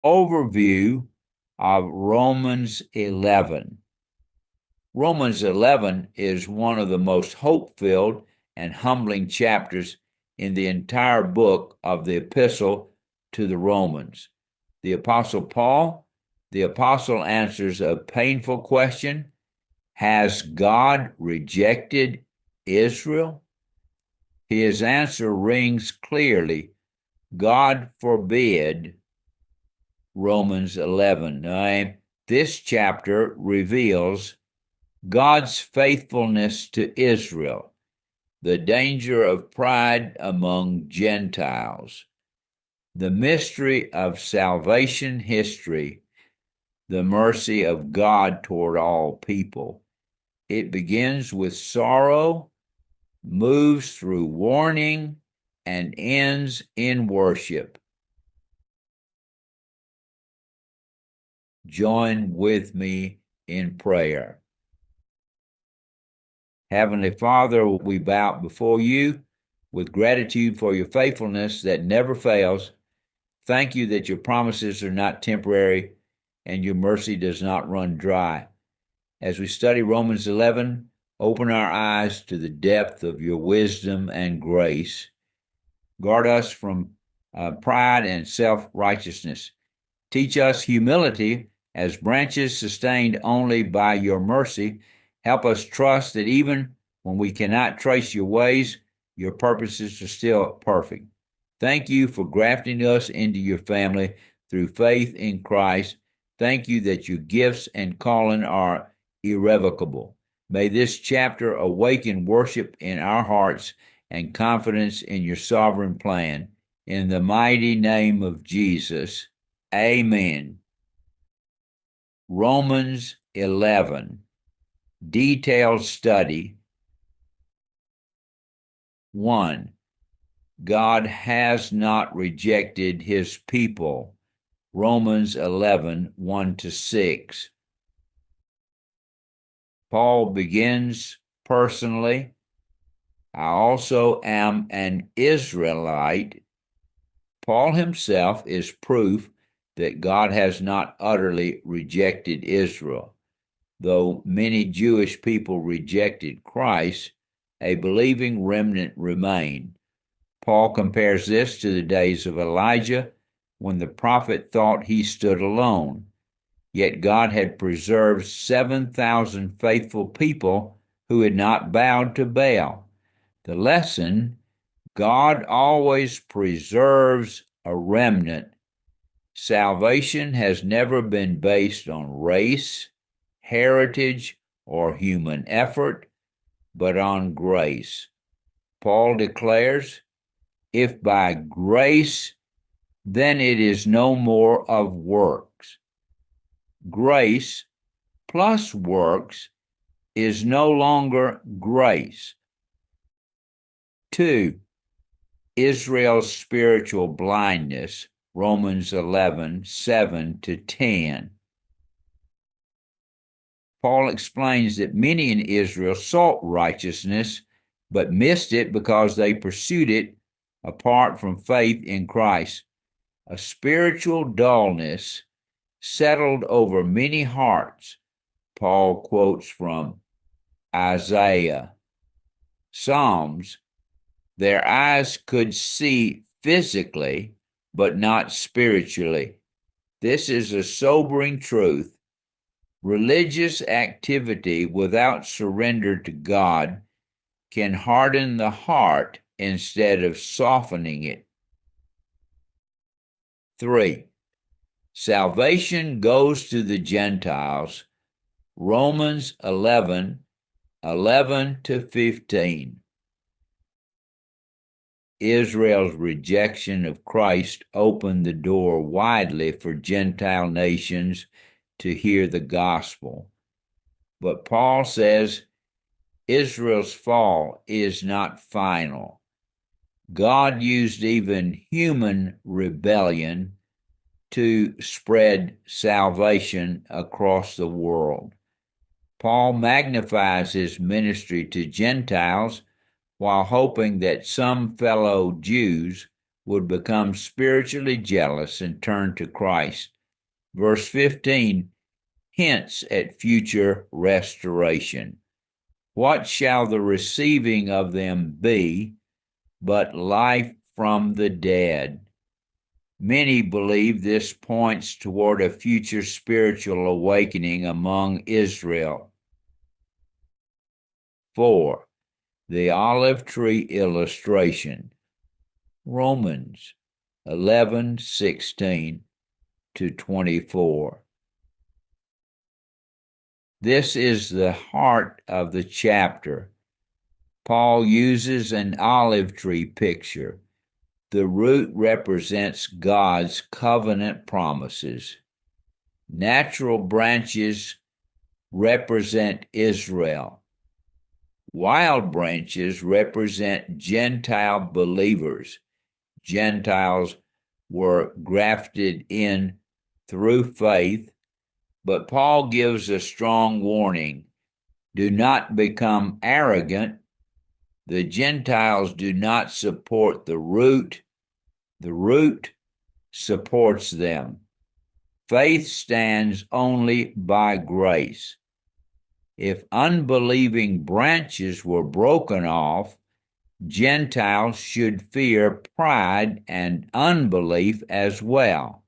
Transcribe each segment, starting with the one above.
Overview of Romans 11. Romans 11 is one of the most hope-filled and humbling chapters in the entire book of the epistle to the Romans. The Apostle Paul, the apostle, answers a painful question: has God rejected Israel? His answer rings clearly: God forbid. Romans 11. This chapter reveals God's faithfulness to Israel, the danger of pride among Gentiles, the mystery of salvation history, the mercy of God toward all people. It begins with sorrow, moves through warning, and ends in worship. Join with me in prayer. Heavenly Father, we bow before you with gratitude for your faithfulness that never fails. Thank you that your promises are not temporary and your mercy does not run dry. As we study Romans 11, open our eyes to the depth of your wisdom and grace. Guard us from pride and self-righteousness. Teach us humility as branches sustained only by your mercy. Help us trust that even when we cannot trace your ways, your purposes are still perfect. Thank you for grafting us into your family through faith in Christ. Thank you that your gifts and calling are irrevocable. May this chapter awaken worship in our hearts and confidence in your sovereign plan. In the mighty name of Jesus, amen. Romans 11, detailed study. 1. God has not rejected his people. Romans 11, 1-6. Paul begins personally. I also am an Israelite. Paul himself is proof that God has not utterly rejected Israel. Though many Jewish people rejected Christ, a believing remnant remained. Paul compares this to the days of Elijah, when the prophet thought he stood alone. Yet God had preserved 7,000 faithful people who had not bowed to Baal. The lesson: God always preserves a remnant. Salvation has never been based on race, heritage, or human effort, but on grace. Paul declares, if by grace, then it is no more of works. Grace plus works is no longer grace. 2. Israel's spiritual blindness, Romans 11, 7-10. Paul explains that many in Israel sought righteousness, but missed it because they pursued it apart from faith in Christ. A spiritual dullness settled over many hearts. Paul quotes from Isaiah. Psalms: their eyes could see physically, but not spiritually. This is a sobering truth. Religious activity without surrender to God can harden the heart instead of softening it. 3. Salvation goes to the Gentiles. Romans 11, 11-15. Israel's rejection of Christ opened the door widely for Gentile nations to hear the gospel. But Paul says Israel's fall is not final. God used even human rebellion to spread salvation across the world. Paul magnifies his ministry to Gentiles while hoping that some fellow Jews would become spiritually jealous and turn to Christ. Verse 15 hints at future restoration. What shall the receiving of them be but life from the dead? Many believe this points toward a future spiritual awakening among Israel. 4. The olive tree illustration. Romans 11:16 to 24. This is the heart of the chapter. Paul uses an olive tree picture. The root represents God's covenant promises. Natural branches represent Israel. Wild branches represent Gentile believers. Gentiles were grafted in through faith, but Paul gives a strong warning. Do not become arrogant. The Gentiles do not support the root. The root supports them. Faith stands only by grace. If unbelieving branches were broken off, Gentiles should fear pride and unbelief as well.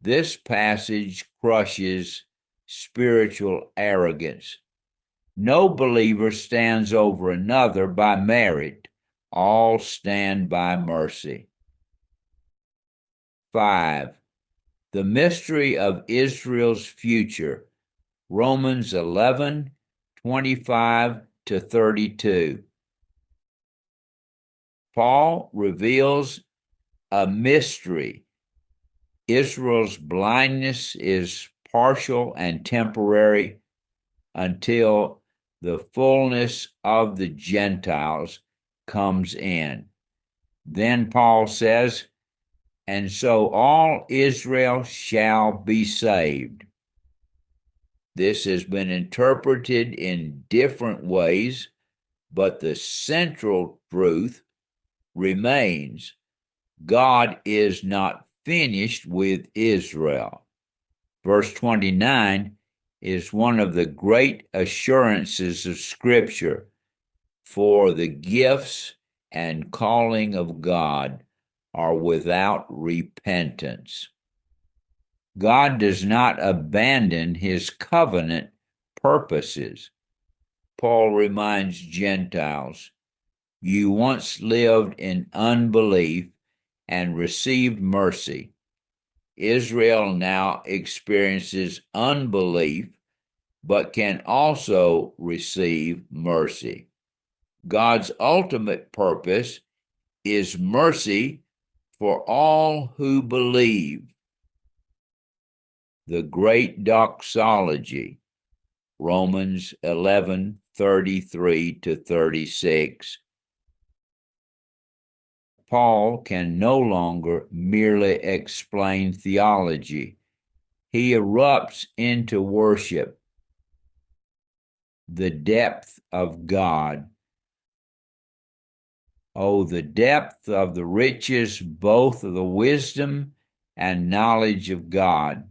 This passage crushes spiritual arrogance. No believer stands over another by merit. All stand by mercy. 5. The mystery of Israel's future. Romans 11:25 to 32. Paul reveals a mystery. Israel's blindness is partial and temporary until the fullness of the Gentiles comes in. Then Paul says, and so all Israel shall be saved. This has been interpreted in different ways, but the central truth remains: God is not finished with Israel. Verse 29 is one of the great assurances of Scripture. For the gifts and calling of God are without repentance. God does not abandon his covenant purposes. Paul reminds Gentiles, you once lived in unbelief and received mercy. Israel now experiences unbelief, but can also receive mercy. God's ultimate purpose is mercy for all who believe. The great doxology, Romans 11:33 to 36. Paul can no longer merely explain theology. He erupts into worship. The depth of God. Oh, the depth of the riches, both of the wisdom and knowledge of God.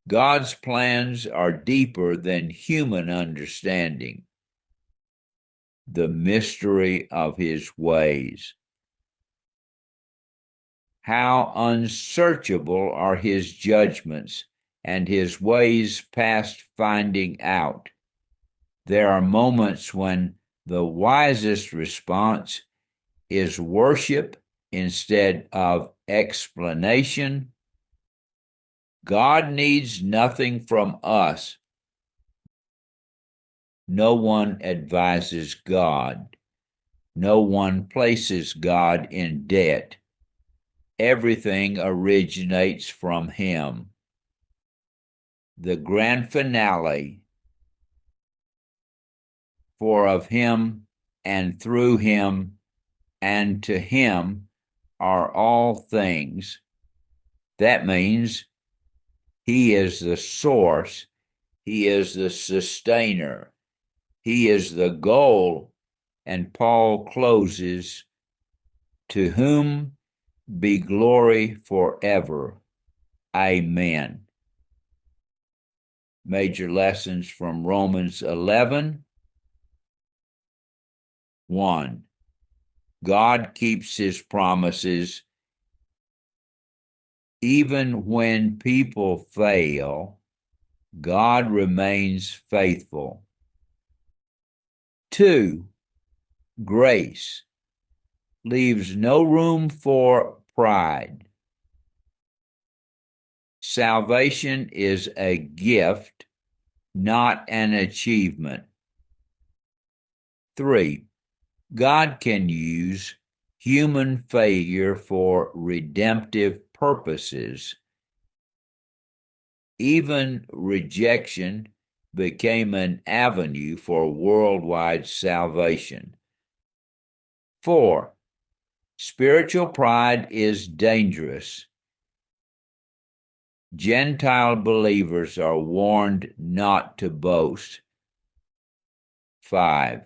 God's plans are deeper than human understanding. The mystery of his ways. How unsearchable are his judgments, and his ways past finding out. There are moments when the wisest response is worship instead of explanation. God needs nothing from us. No one advises God. No one places God in debt. Everything originates from him. The grand finale, for of him and through him and to him are all things. That means he is the source. He is the sustainer. He is the goal. And Paul closes, to whom be glory forever. Amen. Major lessons from Romans 11. 1. God keeps his promises even when people fail. God remains faithful. 2. Grace leaves no room for pride. Salvation is a gift, not an achievement. 3. God can use human failure for redemptive purposes. Even rejection became an avenue for worldwide salvation. 4. Spiritual pride is dangerous. Gentile believers are warned not to boast. 5.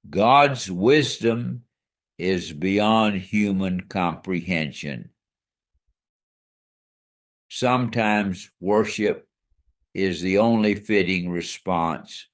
God's wisdom is beyond human comprehension. Sometimes worship is the only fitting response.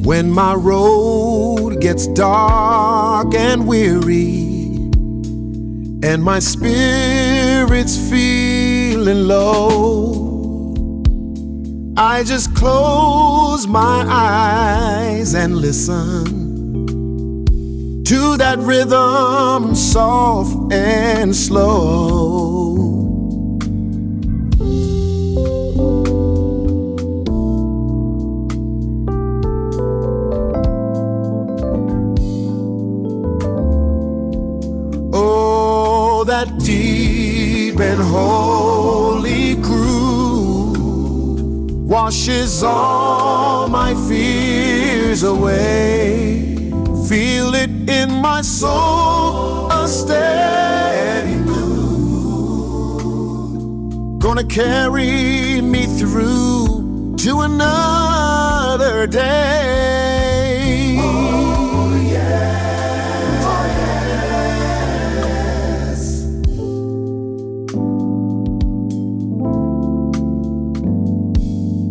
When my road gets dark and weary, and my spirit's feeling low, I just close my eyes and listen to that rhythm, soft and slow. That deep and holy groove washes all my fears away. Feel it in my soul, a steady mood, gonna carry me through to another day. Oh yeah.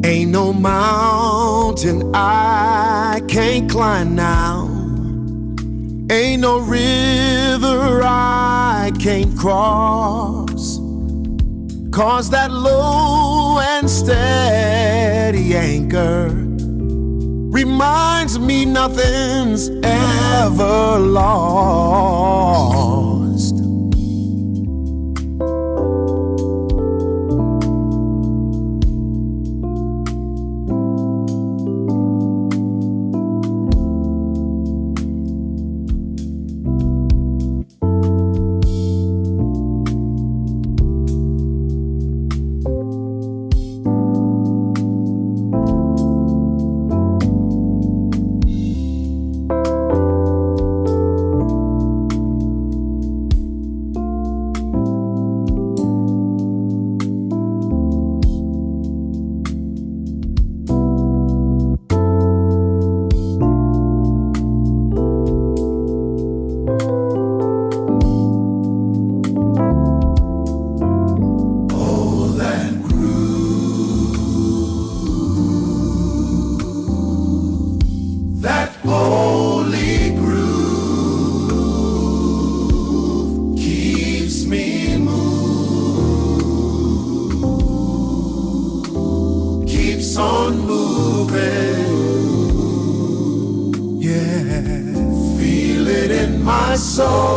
Ain't no mountain I can't climb now. Ain't no river I can't cross. 'Cause that low and steady anchor reminds me nothing's ever lost. So